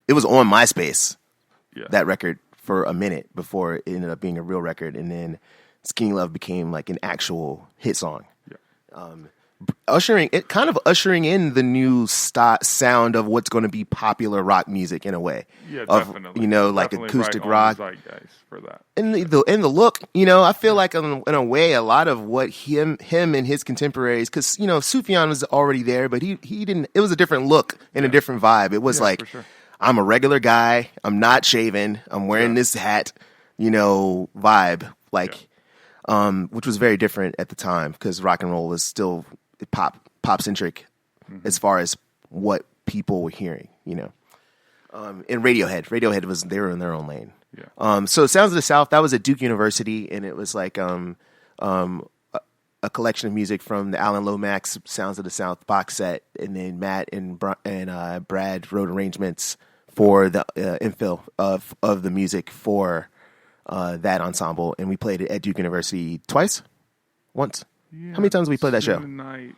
it was on MySpace, Yeah. that record, for a minute before it ended up being a real record, and then Skinny Love became like an actual hit song. Yeah. Ushering in the new sound of what's going to be popular rock music in a way. Yeah, of, definitely. You know, like Definitely acoustic right rock. on the zeitgeist for that. And the look, you know, I feel like in a way, a lot of what him and his contemporaries, because, you know, Sufjan was already there, but he didn't, it was a different look and a different vibe. It was like, for sure. I'm a regular guy, I'm not shaven, I'm wearing this hat, you know, vibe, like, which was very different at the time, because rock and roll was still pop centric as far as what people were hearing, you know. And Radiohead they were in their own lane. Yeah. So Sounds of the South, that was at Duke University, and it was like a collection of music from the Alan Lomax Sounds of the South box set, and then Matt and Brad wrote arrangements for the infill of the music for that ensemble, and we played it at Duke University once. Yeah, How many times did we play that show? 2 nights.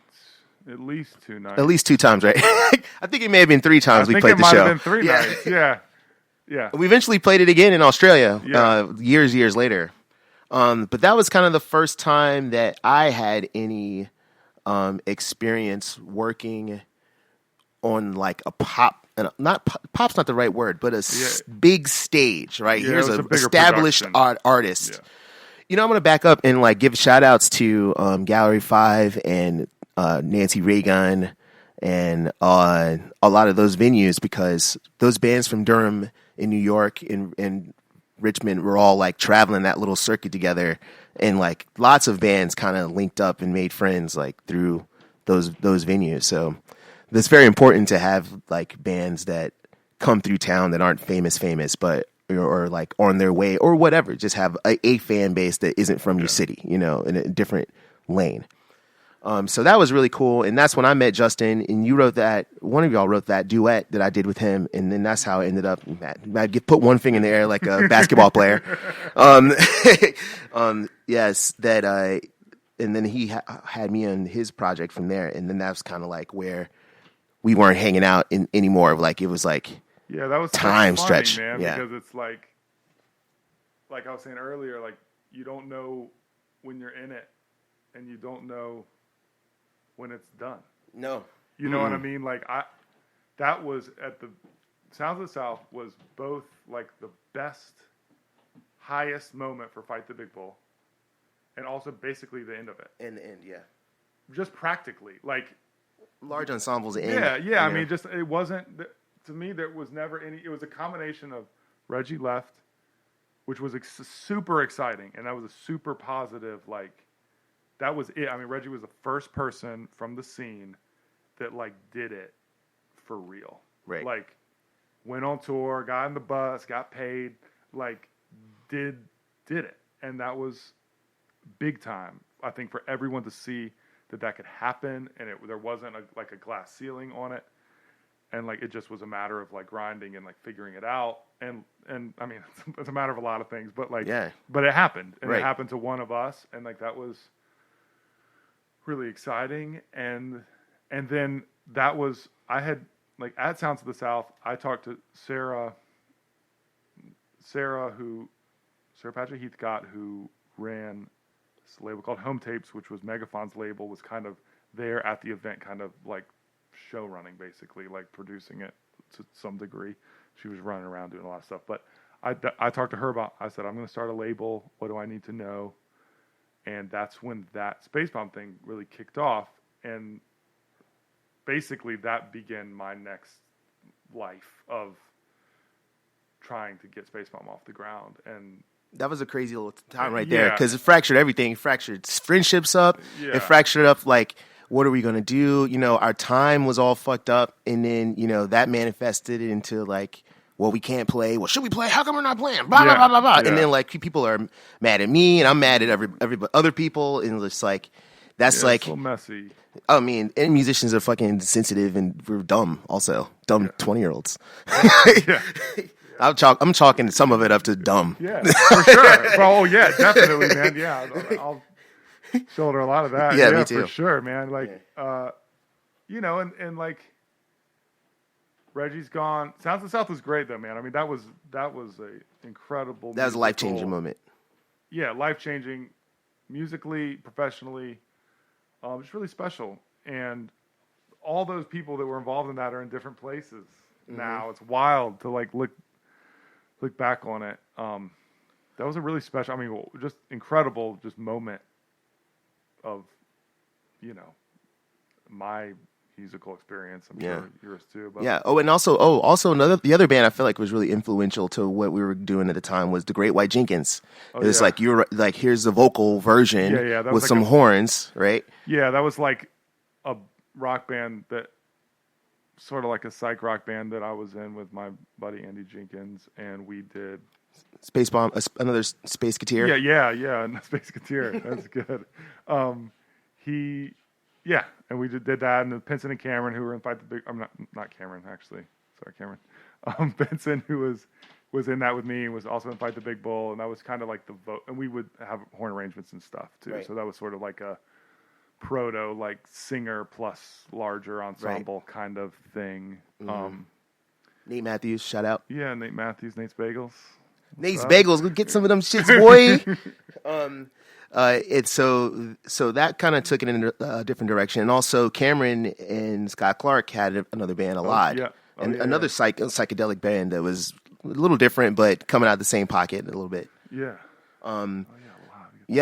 At least 2 nights. At least 2 times, right? I think it may have been 3 times we played the show. I think it might have been 3 nights. Yeah. Yeah. We eventually played it again in Australia years later. But that was kind of the first time that I had any experience working on like a pop, pop's not the right word, but big stage, right? Yeah, Here's a an bigger established artist. Yeah. You know, I'm going to back up and like give shout outs to Gallery 5 and Nancy Raygun and a lot of those venues, because those bands from Durham in New York and Richmond were all like traveling that little circuit together, and like lots of bands kind of linked up and made friends like through those venues. So it's very important to have like bands that come through town that aren't famous, but or like on their way or whatever. Just have a fan base that isn't from your city, you know, in a different lane. So that was really cool, and that's when I met Justin. And you wrote that, one of y'all wrote that duet that I did with him, and then that's how it ended up. I'd put one finger in the air like a basketball player. Yes, that. And then he had me on his project from there, and then that was kind of like where we weren't hanging out anymore. Like it was like that was time funny, stretch, man. Because it's like I was saying earlier, like you don't know when you're in it, and you don't know when it's done. No. You know what I mean? Like that was at the Sounds of the South was both like the best, highest moment for Fight the Big Bull, and also basically the end of it. In the end, yeah. Just practically, like large ensembles. Yeah. I mean, just it wasn't to me. There was never any. It was a combination of Reggie left, which was super exciting, and that was a super positive like. That was it. I mean, Reggie was the first person from the scene that like did it for real. Right. Like went on tour, got on the bus, got paid, like did it. And that was big time. I think for everyone to see that could happen, and there wasn't a glass ceiling on it. And like it just was a matter of like grinding and like figuring it out. And I mean, it's a matter of a lot of things, but like but it happened. And it happened to one of us, and like that was really exciting. And then that was, I had like at Sounds of the South, I talked to Sarah Patrick Heathcott, who ran this label called Home Tapes, which was Megafon's label, was kind of there at the event, kind of like show running, basically like producing it to some degree. She was running around doing a lot of stuff, but I talked to her I said, I'm going to start a label. What do I need to know? And that's when that Spacebomb thing really kicked off. And basically that began my next life of trying to get Spacebomb off the ground. And that was a crazy little time right there, because it fractured everything. It fractured friendships up. Yeah. It fractured up, like, what are we going to do? You know, our time was all fucked up. And then, you know, that manifested into like, well, we can't play. Well, should we play? How come we're not playing? Blah, blah, blah, blah, blah. Yeah. And then, like, people are mad at me, and I'm mad at every other people. And it's like, that's like... It's so messy. I mean, and musicians are fucking sensitive, and we're dumb also. Dumb 20-year-olds. Yeah. I'm chalking some of it up to dumb. Yeah, for sure. Oh, yeah, definitely, man. Yeah, I'll shoulder a lot of that. Yeah, me too. For sure, man. Like, you know, and like... Reggie's gone. Sounds of the South was great though, man. I mean, that was a incredible. That was a life-changing moment. Yeah, life-changing, musically, professionally, just really special. And all those people that were involved in that are in different places now. It's wild to like look back on it. That was a really special. I mean, just incredible, just moment of, my musical experience. I'm sure yours too. But. Yeah. And also the other band I feel like was really influential to what we were doing at the time was the Great White Jenkins. It's like you're like here's the vocal version with like some horns, right? Yeah, that was like a rock band that sort of like a psych rock band that I was in with my buddy Andy Jenkins, and we did Spacebomb, another Space Cateer. Yeah, Spaceketeer. That's good. And we did that, and Benson and Cameron, who were in Fight the Big. I'm not Cameron, actually. Sorry, Cameron. Benson, who was in that with me, was also in Fight the Big Bull, and that was kind of like the vote. And we would have horn arrangements and stuff too. Right. So that was sort of like a proto, like singer plus larger ensemble kind of thing. Mm-hmm. Nate Matthews, shout out. Yeah, Nate Matthews, Nate's Bagels. Nate's Bagels, we'll get some of them shits, boy. It's so that kind of took it in a different direction, and also Cameron and Scott Clark had another band, another psychedelic band that was a little different, but coming out of the same pocket a little bit. Yeah.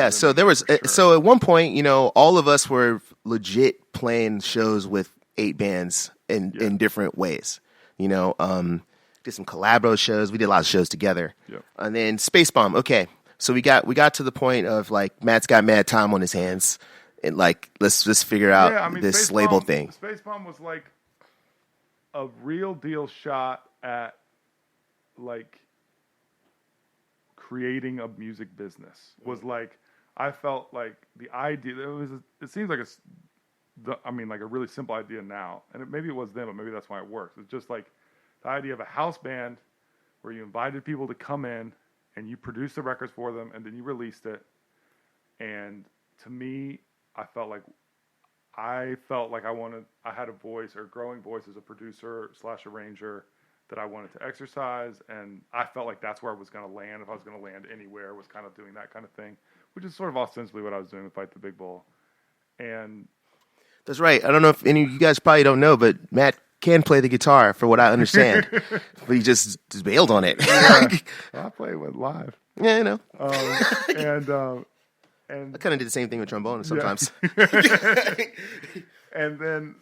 So there was so at one point, all of us were legit playing shows with 8 bands in different ways. Did some collabo shows. We did a lot of shows together. Yep. And then Spacebomb. Okay. So we got to the point of like Matt's got mad time on his hands, and like let's just figure out this label thing. Spacebomb was like a real deal shot at like creating a music business. Was like I felt like the idea it seems like like a really simple idea now, and maybe it was then, but maybe that's why it works. It's just like the idea of a house band where you invited people to come in and you produced the records for them, and then you released it. And to me, I felt like I had a voice or a growing voice as a producer / arranger that I wanted to exercise. And I felt like that's where I was going to land. If I was going to land anywhere, was kind of doing that kind of thing, which is sort of ostensibly what I was doing with Fight the Big Bull. And that's right. I don't know if any of you guys probably don't know, but Matt can play the guitar, for what I understand, but he just bailed on it. I play with live. Yeah, I know. And I kind of did the same thing with trombone sometimes. And then,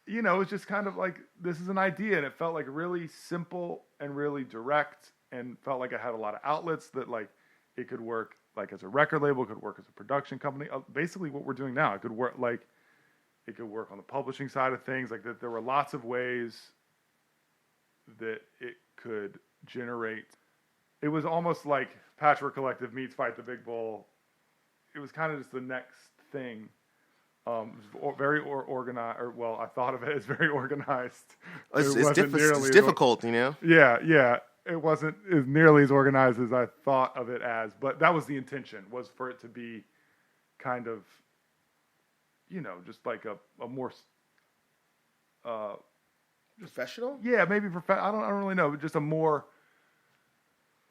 it was just kind of like, this is an idea, and it felt like really simple and really direct, and felt like I had a lot of outlets that like it could work like as a record label, it could work as a production company. Basically, what we're doing now, it could work like. It could work on the publishing side of things. Like that, there were lots of ways that it could generate. It was almost like Patchwork Collective meets Fight the Big Bull. It was kind of just the next thing. It was very organized. I thought of it as very organized. It's difficult, Yeah. It wasn't as nearly as organized as I thought of it as. But that was the intention, was for it to be kind of, just like a more professional. Yeah, maybe professional. I don't really know, but just a more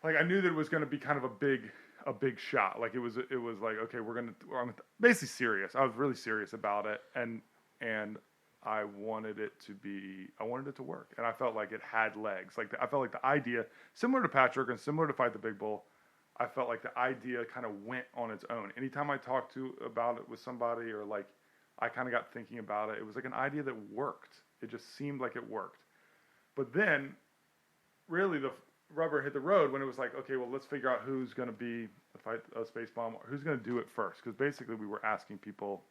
like I knew that it was going to be kind of a big shot. Like it was like okay, I'm basically serious. I was really serious about it, and I wanted it to work, and I felt like it had legs. Like I felt like the idea, similar to Patrick and similar to Fight the Big Bull. I felt like the idea kind of went on its own. Anytime I talked about it with somebody, or like I kind of got thinking about it, it was like an idea that worked. It just seemed like it worked. But then, really, the rubber hit the road when it was like, okay, well, let's figure out who's going to be Spacebomb, who's going to do it first. Because basically, we were asking people,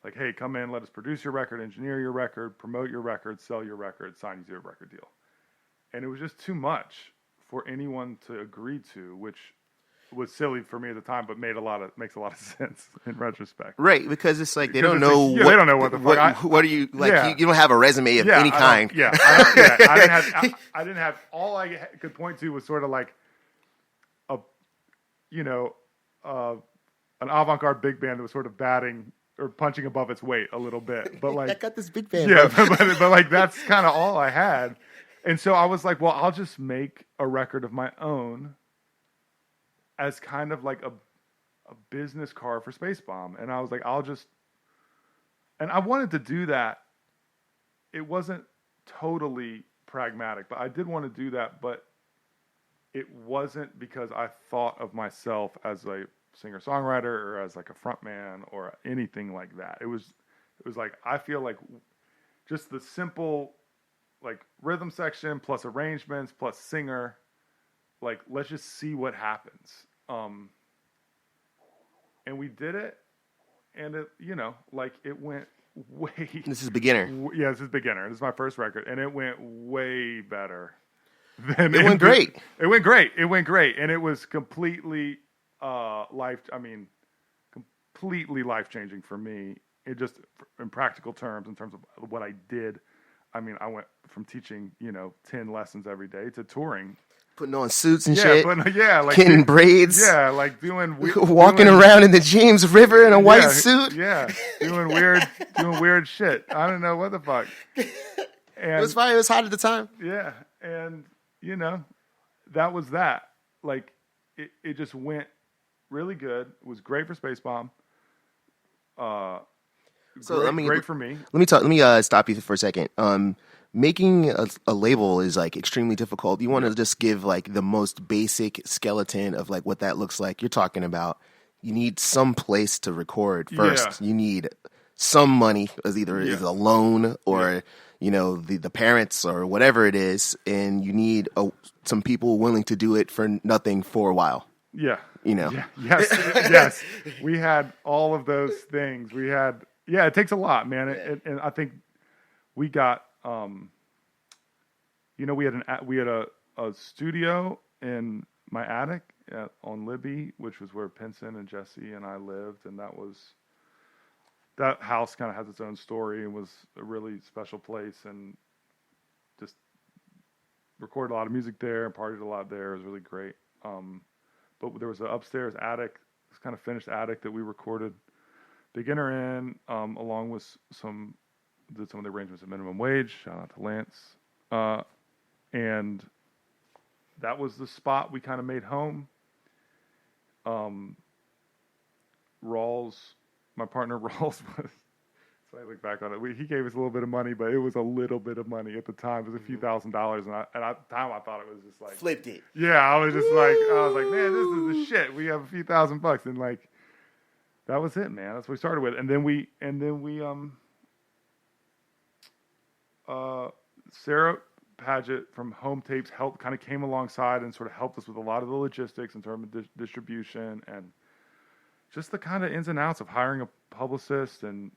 like, hey, come in, let us produce your record, engineer your record, promote your record, sell your record, sign you to a record deal. And it was just too much for anyone to agree to, which was silly for me at the time, but makes a lot of sense in retrospect. Right, because it's like they don't know. They don't know what the fuck. What are you like? Yeah. You don't have a resume of any kind. I didn't have. All I could point to was sort of like an avant-garde big band that was sort of batting or punching above its weight a little bit. But like, I got this big band. Yeah, but like that's kind of all I had. And so I was like, well, I'll just make a record of my own as kind of like a business card for Spacebomb. And I was like, and I wanted to do that. It wasn't totally pragmatic, but I did want to do that, but it wasn't because I thought of myself as a singer-songwriter or as like a frontman or anything like that. It was like, I feel like just the simple like rhythm section plus arrangements plus singer, like let's just see what happens. And we did it, and it, like it went way. This is beginner. Yeah, this is beginner. This is my first record, and it went way better. It went great. It went great. It went great, and it was completely completely life changing for me. It just in practical terms, in terms of what I did. I mean, I went from teaching 10 lessons every day to touring. Putting on suits and shit. Like getting braids. Yeah, like walking around in the James River in a white suit. Yeah, doing weird shit. I don't know what the fuck. And it was fine. It was hot at the time. Yeah, and that was that. Like it just went really good. It was great for Spacebomb. Great for me. Let me stop you for a second. Making a label is like extremely difficult. You want to just give like the most basic skeleton of like what that looks like. You're talking about you need some place to record first. Yeah. You need some money, as either is a loan or the parents or whatever it is, and you need some people willing to do it for nothing for a while. Yeah. Yeah. Yes. We had all of those things. We had. Yeah, it takes a lot, man. And I think we got, we had a studio in my attic on Libby, which was where Pinson and Jesse and I lived, and that house kind of has its own story and was a really special place, and just recorded a lot of music there and partied a lot there. It was really great. But there was an upstairs attic, this kind of finished attic that we recorded Beginner in, along with did some of the arrangements at Minimum Wage. Shout out to Lance. And that was the spot we kind of made home. My partner Rawls was, so I look back on it, he gave us a little bit of money, but it was a little bit of money at the time. It was a few $1,000s, and at the time I thought it was just like... Flipped it. Yeah, I was like, man, this is the shit. We have a few $1,000, and like... That was it, man. That's what we started with, and then we Sarah Paget from Home Tapes came alongside and sort of helped us with a lot of the logistics in terms of distribution and just the kind of ins and outs of hiring a publicist and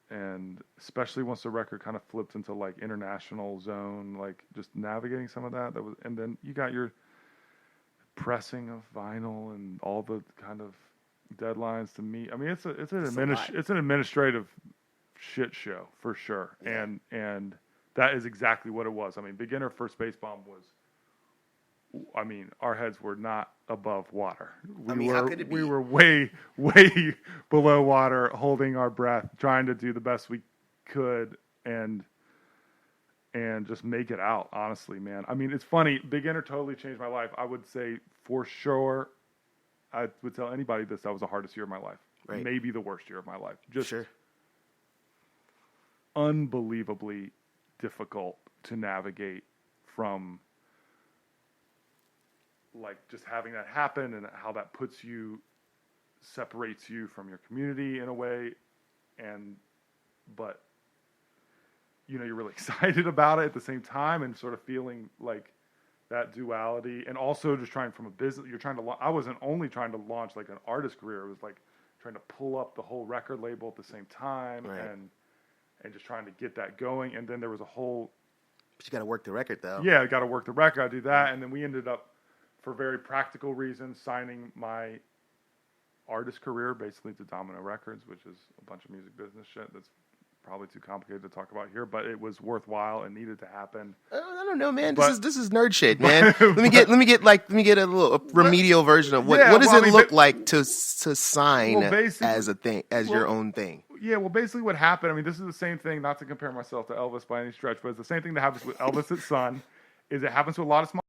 especially once the record kind of flipped into like international zone, like just navigating some of that was, and then you got your pressing of vinyl and all the kind of deadlines to meet. I mean, it's an administrative shit show for sure. Yeah. And that is exactly what it was. I mean, Beginner for Spacebomb was, I mean, our heads were not above water. How could it be? We were way, way below water, holding our breath, trying to do the best we could and just make it out, honestly, man. I mean, it's funny. Beginner totally changed my life. I would say for sure, I would tell anybody that was the hardest year of my life. Right. Maybe the worst year of my life. Just sure. Unbelievably difficult to navigate from, like, just having that happen and how that separates you from your community in a way. But you're really excited about it at the same time and sort of feeling like that duality, and also just trying from a business, I wasn't only trying to launch like an artist career, it was like trying to pull up the whole record label at the same time. Right. and just trying to get that going. And then there was a whole... But you got to work the record though. Yeah, I got to work the record. I do that. And then we ended up, for very practical reasons, signing my artist career basically to Domino Records, which is a bunch of music business shit that's probably too complicated to talk about here, but it was worthwhile and needed to happen. I don't know, man. This is nerd shit, man. let me get a little remedial version of what does it look like to sign as a thing, as your own thing. Yeah, well, basically what happened, I mean, this is the same thing, not to compare myself to Elvis by any stretch, but it's the same thing that happens with Elvis' son, is it happens to a lot of small